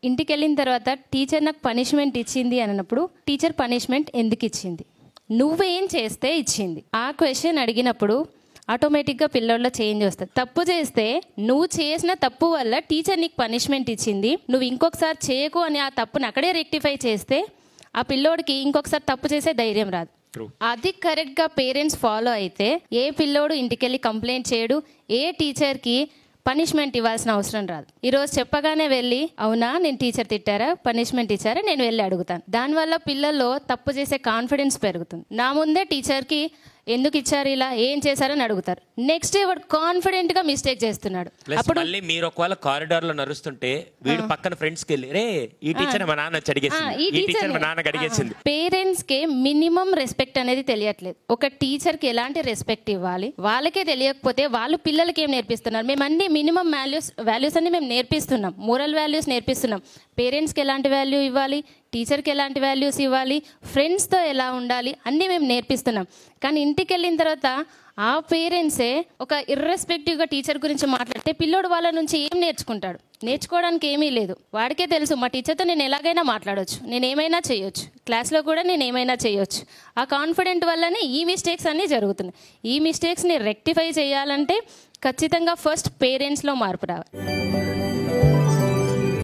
ఇంటికి వెళ్ళిన తర్వాత టీచర్ నాకు పనిష్మెంట్ ఇచ్చింది అన్నప్పుడు టీచర్ పనిష్మెంట్ ఎందుకు ఇచ్చింది, నువ్వేం చేస్తే ఇచ్చింది, ఆ క్వశ్చన్ అడిగినప్పుడు ఆటోమేటిక్గా పిల్లోళ్ళలో చేంజ్ వస్తుంది. తప్పు చేస్తే నువ్వు చేసిన తప్పు వల్ల టీచర్ నీకు పనిష్మెంట్ ఇచ్చింది, నువ్వు ఇంకొకసారి చేయకు అని ఆ తప్పుని అక్కడే రెక్టిఫై చేస్తే ఆ పిల్లోడికి ఇంకొకసారి తప్పు చేసే ధైర్యం రాదు. అది కరెక్ట్గా పేరెంట్స్ ఫాలో అయితే ఏ పిల్లోడు ఇంటికెళ్ళి కంప్లైంట్ చేయడు, ఏ టీచర్కి పనిష్మెంట్ ఇవ్వాల్సిన అవసరం రాదు. ఈరోజు చెప్పగానే వెళ్ళి అవునా నేను టీచర్ తిట్టారా, పనిష్మెంట్ ఇచ్చారా, నేను వెళ్ళి అడుగుతాను. దానివల్ల పిల్లల్లో తప్పు చేసే కాన్ఫిడెన్స్ పెరుగుతుంది. నా ముందే టీచర్కి ఎందుకు ఇచ్చారు ఇలా, ఏం చేశారని అడుగుతారు. నెక్స్ట్ డే వాడు కాన్ఫిడెంట్ గా మిస్టేక్ చేస్తున్నాడు. అప్పుడు మళ్ళీ మీరు ఒకవేళ కారిడార్ లో నడుస్తుంటే వీడు పక్కన ఫ్రెండ్స్ కి వెళ్ళి రే ఈ టీచర్ మా నాన్న అడిగేసింది, ఈ టీచర్ మా నాన్నకి అడిగేసింది. పేరెంట్స్ కి మినిమం రెస్పెక్ట్ అనేది తెలియట్లేదు. ఒక టీచర్ కి ఎలాంటి రెస్పెక్ట్ ఇవ్వాలి వాళ్ళకే తెలియకపోతే వాళ్ళు పిల్లలకి ఏం నేర్పిస్తున్నారు? మేము అన్ని మినిమం వాల్యూస్ అన్ని మేము నేర్పిస్తున్నాం, మోరల్ వాల్యూస్ నేర్పిస్తున్నాం. పేరెంట్స్కి ఎలాంటి వాల్యూ ఇవ్వాలి, టీచర్కి ఎలాంటి వాల్యూస్ ఇవ్వాలి, ఫ్రెండ్స్తో ఎలా ఉండాలి అన్నీ మేము నేర్పిస్తున్నాం. కానీ ఇంటికి వెళ్ళిన తర్వాత ఆ పేరెంట్సే ఒక ఇర్రెస్పెక్టివ్గా టీచర్ గురించి మాట్లాడితే పిల్లోడు వాళ్ళ నుంచి ఏం నేర్చుకుంటాడు? నేర్చుకోవడానికి ఏమీ లేదు. వాడికే తెలుసు మా టీచర్తో నేను ఎలాగైనా మాట్లాడవచ్చు, నేను ఏమైనా చేయొచ్చు, క్లాస్లో కూడా నేను ఏమైనా చేయొచ్చు. ఆ కాన్ఫిడెంట్ వల్లనే ఈ మిస్టేక్స్ అన్నీ జరుగుతున్నాయి. ఈ మిస్టేక్స్ని రెక్టిఫై చేయాలంటే ఖచ్చితంగా ఫస్ట్ పేరెంట్స్లో మార్పు రావాలి.